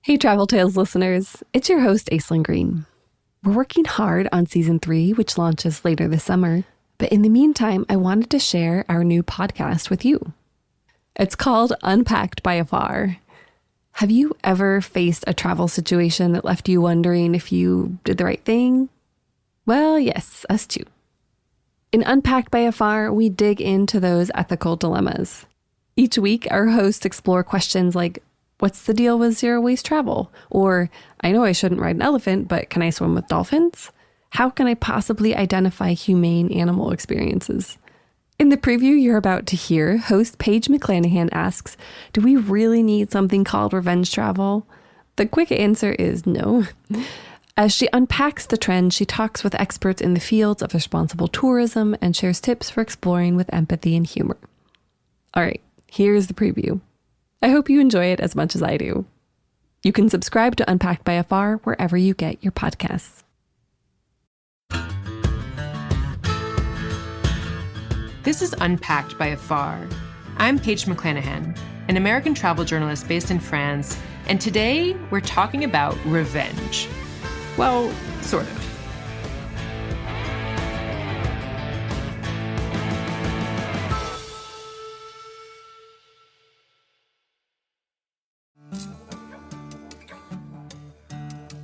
Hey Travel Tales listeners, it's your host Aislinn Green. We're working hard on season 3, which launches later this summer. But in the meantime, I wanted to share our new podcast with you. It's called Unpacked by Afar. Have you ever faced a travel situation that left you wondering if you did the right thing? Well, yes, us too. In Unpacked by Afar, we dig into those ethical dilemmas. Each week, our hosts explore questions like, what's the deal with zero-waste travel? Or, I know I shouldn't ride an elephant, but can I swim with dolphins? How can I possibly identify humane animal experiences? In the preview you're about to hear, host Paige McClanahan asks, do we really need something called revenge travel? The quick answer is no. As she unpacks the trend, she talks with experts in the fields of responsible tourism and shares tips for exploring with empathy and humor. All right, here's the preview. I hope you enjoy it as much as I do. You can subscribe to Unpacked by Afar wherever you get your podcasts. This is Unpacked by Afar. I'm Paige McClanahan, an American travel journalist based in France, and today we're talking about revenge. Well, sort of.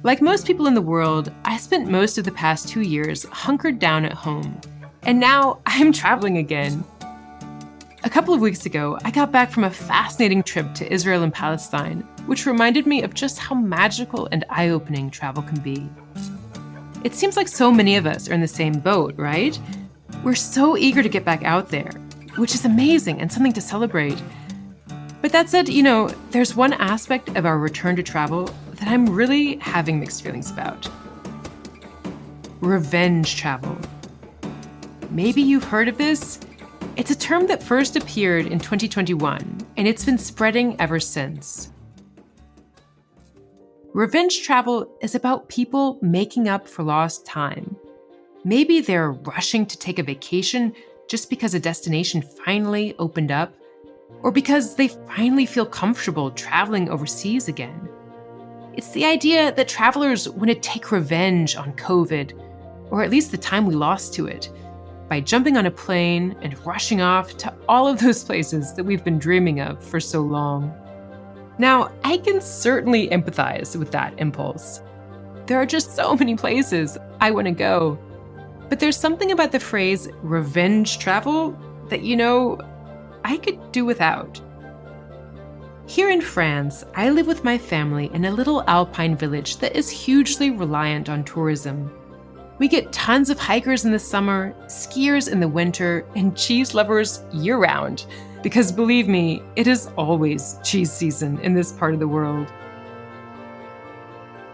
Like most people in the world, I spent most of the past 2 years hunkered down at home. And now I'm traveling again. A couple of weeks ago, I got back from a fascinating trip to Israel and Palestine, which reminded me of just how magical and eye-opening travel can be. It seems like so many of us are in the same boat, right? We're so eager to get back out there, which is amazing and something to celebrate. But that said, there's one aspect of our return to travel that I'm really having mixed feelings about. Revenge travel. Maybe you've heard of this. It's a term that first appeared in 2021, and it's been spreading ever since. Revenge travel is about people making up for lost time. Maybe they're rushing to take a vacation just because a destination finally opened up, or because they finally feel comfortable traveling overseas again. It's the idea that travelers want to take revenge on COVID, or at least the time we lost to it, by jumping on a plane and rushing off to all of those places that we've been dreaming of for so long. Now, I can certainly empathize with that impulse. There are just so many places I want to go. But there's something about the phrase revenge travel that, I could do without. Here in France, I live with my family in a little alpine village that is hugely reliant on tourism. We get tons of hikers in the summer, skiers in the winter, and cheese lovers year-round, because believe me, it is always cheese season in this part of the world.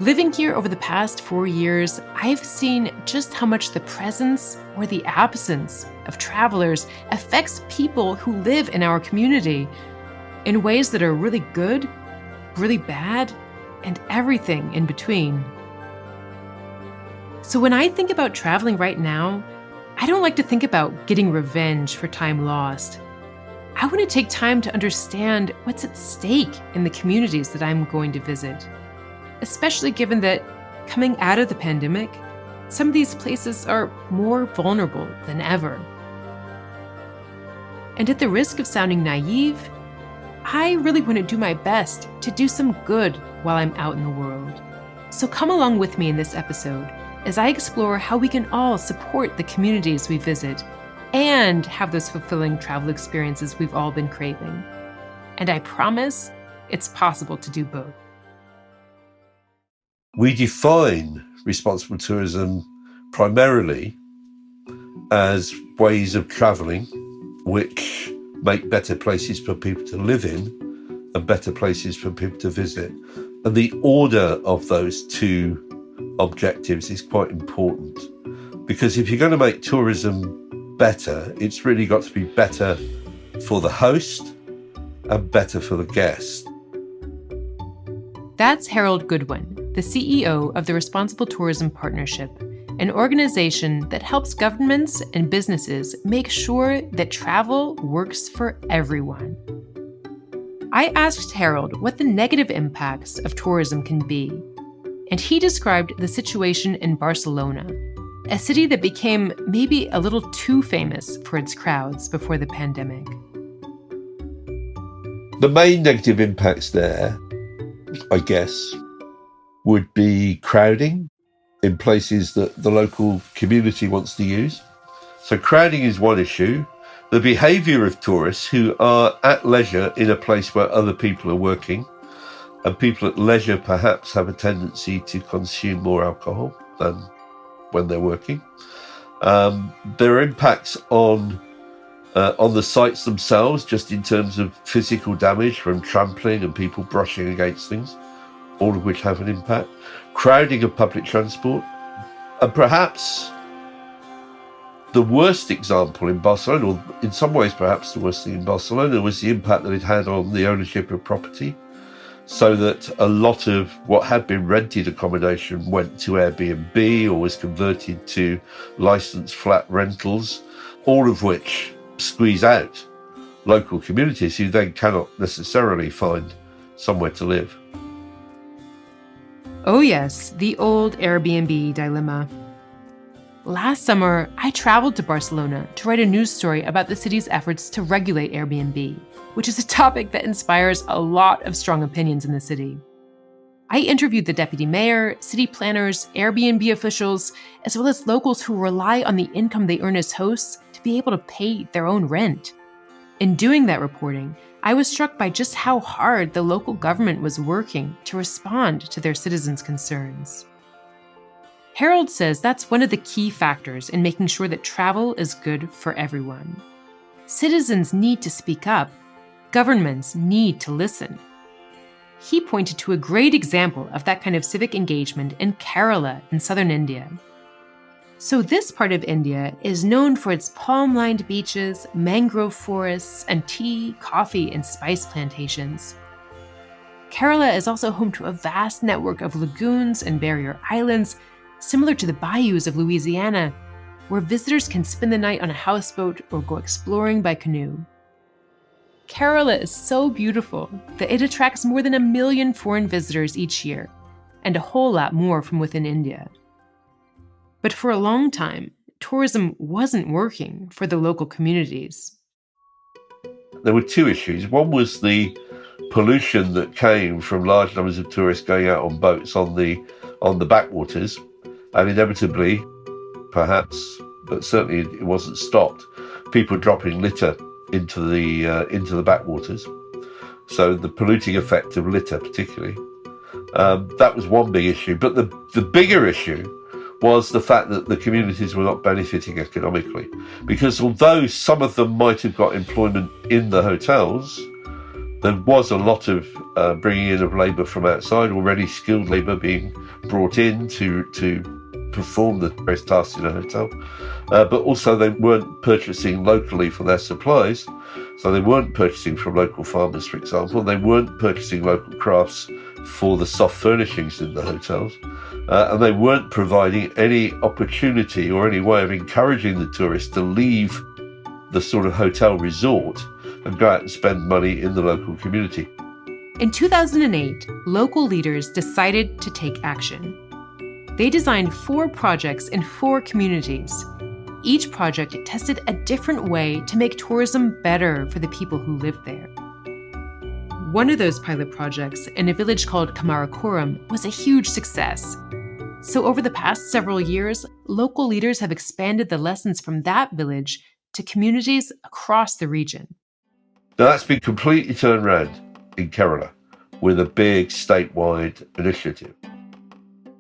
Living here over the past 4 years, I've seen just how much the presence or the absence of travelers affects people who live in our community in ways that are really good, really bad, and everything in between. So when I think about traveling right now, I don't like to think about getting revenge for time lost. I want to take time to understand what's at stake in the communities that I'm going to visit, especially given that coming out of the pandemic, some of these places are more vulnerable than ever. And at the risk of sounding naive, I really want to do my best to do some good while I'm out in the world. So come along with me in this episode as I explore how we can all support the communities we visit and have those fulfilling travel experiences we've all been craving. And I promise it's possible to do both. We define responsible tourism primarily as ways of travelling which make better places for people to live in and better places for people to visit. And the order of those two objectives is quite important, because if you're going to make tourism better, it's really got to be better for the host and better for the guest. That's Harold Goodwin, the CEO of the Responsible Tourism Partnership, an organization that helps governments and businesses make sure that travel works for everyone. I asked Harold what the negative impacts of tourism can be, and he described the situation in Barcelona, a city that became maybe a little too famous for its crowds before the pandemic. The main negative impacts there, I guess, would be crowding in places that the local community wants to use. So crowding is one issue. The behaviour of tourists who are at leisure in a place where other people are working, and people at leisure perhaps have a tendency to consume more alcohol than when they're working. There are impacts on the sites themselves, just in terms of physical damage from trampling and people brushing against things, all of which have an impact. Crowding of public transport, and perhaps the worst example in Barcelona, or in some ways perhaps the worst thing in Barcelona, was the impact that it had on the ownership of property, so that a lot of what had been rented accommodation went to Airbnb or was converted to licensed flat rentals, all of which squeeze out local communities who then cannot necessarily find somewhere to live. Oh yes, the old Airbnb dilemma. Last summer, I traveled to Barcelona to write a news story about the city's efforts to regulate Airbnb, which is a topic that inspires a lot of strong opinions in the city. I interviewed the deputy mayor, city planners, Airbnb officials, as well as locals who rely on the income they earn as hosts to be able to pay their own rent. In doing that reporting, I was struck by just how hard the local government was working to respond to their citizens' concerns. Harold says that's one of the key factors in making sure that travel is good for everyone. Citizens need to speak up. Governments need to listen. He pointed to a great example of that kind of civic engagement in Kerala in southern India. So this part of India is known for its palm-lined beaches, mangrove forests, and tea, coffee, and spice plantations. Kerala is also home to a vast network of lagoons and barrier islands, similar to the bayous of Louisiana, where visitors can spend the night on a houseboat or go exploring by canoe. Kerala is so beautiful that it attracts more than 1 million foreign visitors each year, and a whole lot more from within India. But for a long time, tourism wasn't working for the local communities. There were two issues. One was the pollution that came from large numbers of tourists going out on boats on the backwaters, and inevitably, perhaps, but certainly it wasn't stopped, people dropping litter into the backwaters. So the polluting effect of litter, particularly, that was one big issue. But the bigger issue was the fact that the communities were not benefiting economically, because although some of them might have got employment in the hotels, there was a lot of bringing in of labour from outside, already skilled labour being brought in to perform the various tasks in a hotel. But also they weren't purchasing locally for their supplies. So they weren't purchasing from local farmers, for example. They weren't purchasing local crafts for the soft furnishings in the hotels. And they weren't providing any opportunity or any way of encouraging the tourists to leave the sort of hotel resort and go out and spend money in the local community. In 2008, local leaders decided to take action. They designed 4 projects in 4 communities. Each project tested a different way to make tourism better for the people who lived there. One of those pilot projects, in a village called Kamarakoram, was a huge success. So over the past several years, local leaders have expanded the lessons from that village to communities across the region. Now that's been completely turned around in Kerala with a big statewide initiative.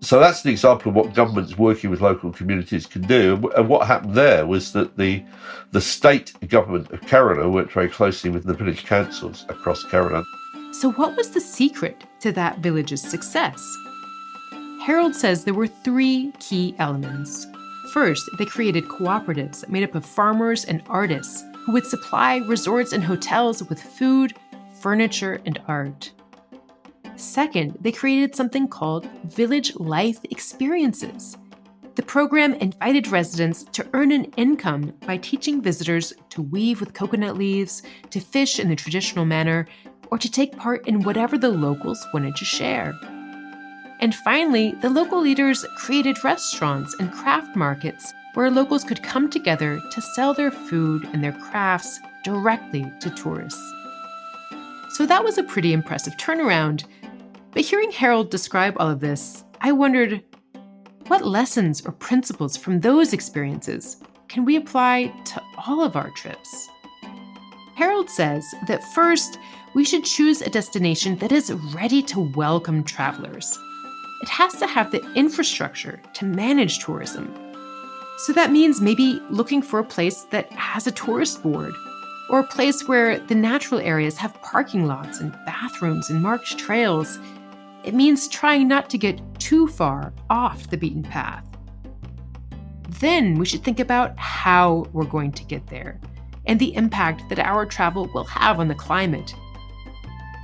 So that's an example of what governments working with local communities can do. And what happened there was that the state government of Kerala worked very closely with the village councils across Kerala. So what was the secret to that village's success? Harold says there were 3 key elements. First, they created cooperatives made up of farmers and artists who would supply resorts and hotels with food, furniture, and art. Second, they created something called Village Life Experiences. The program invited residents to earn an income by teaching visitors to weave with coconut leaves, to fish in the traditional manner, or to take part in whatever the locals wanted to share. And finally, the local leaders created restaurants and craft markets where locals could come together to sell their food and their crafts directly to tourists. So that was a pretty impressive turnaround. But hearing Harold describe all of this, I wondered, what lessons or principles from those experiences can we apply to all of our trips? Harold says that first, we should choose a destination that is ready to welcome travelers. It has to have the infrastructure to manage tourism. So that means maybe looking for a place that has a tourist board, or a place where the natural areas have parking lots and bathrooms and marked trails. It means trying not to get too far off the beaten path. Then we should think about how we're going to get there and the impact that our travel will have on the climate.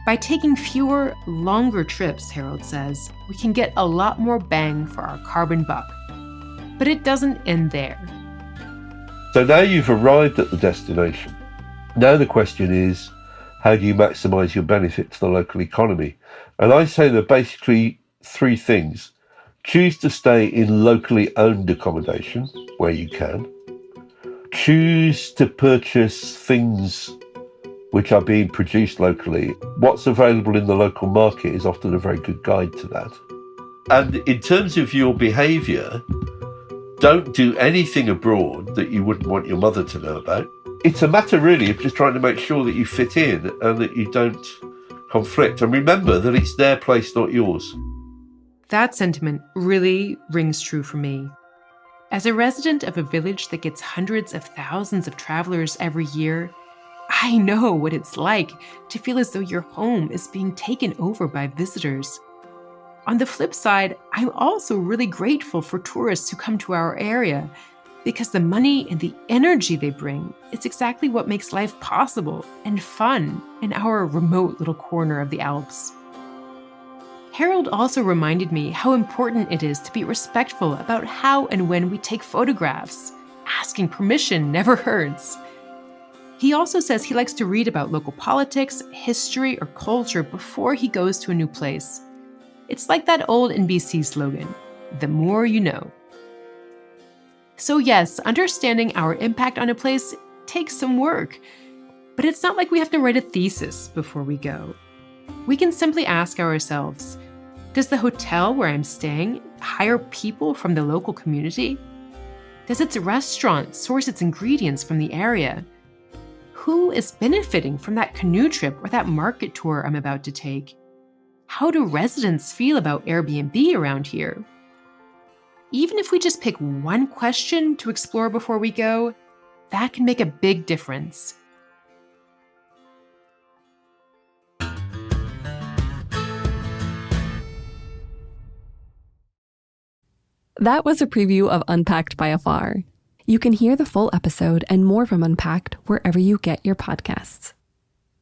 By taking fewer, longer trips, Harold says, we can get a lot more bang for our carbon buck. But it doesn't end there. So now you've arrived at the destination. Now the question is, how do you maximise your benefit to the local economy? And I say there are basically three things. Choose to stay in locally owned accommodation where you can. Choose to purchase things which are being produced locally. What's available in the local market is often a very good guide to that. And in terms of your behaviour, don't do anything abroad that you wouldn't want your mother to know about. It's a matter really of just trying to make sure that you fit in and that you don't conflict. And remember that it's their place, not yours. That sentiment really rings true for me. As a resident of a village that gets hundreds of thousands of travelers every year, I know what it's like to feel as though your home is being taken over by visitors. On the flip side, I'm also really grateful for tourists who come to our area because the money and the energy they bring is exactly what makes life possible and fun in our remote little corner of the Alps. Harold also reminded me how important it is to be respectful about how and when we take photographs. Asking permission never hurts. He also says he likes to read about local politics, history, or culture before he goes to a new place. It's like that old NBC slogan, the more you know. So yes, understanding our impact on a place takes some work, but it's not like we have to write a thesis before we go. We can simply ask ourselves, does the hotel where I'm staying hire people from the local community? Does its restaurant source its ingredients from the area? Who is benefiting from that canoe trip or that market tour I'm about to take? How do residents feel about Airbnb around here? Even if we just pick one question to explore before we go, that can make a big difference. That was a preview of Unpacked by Afar. You can hear the full episode and more from Unpacked wherever you get your podcasts.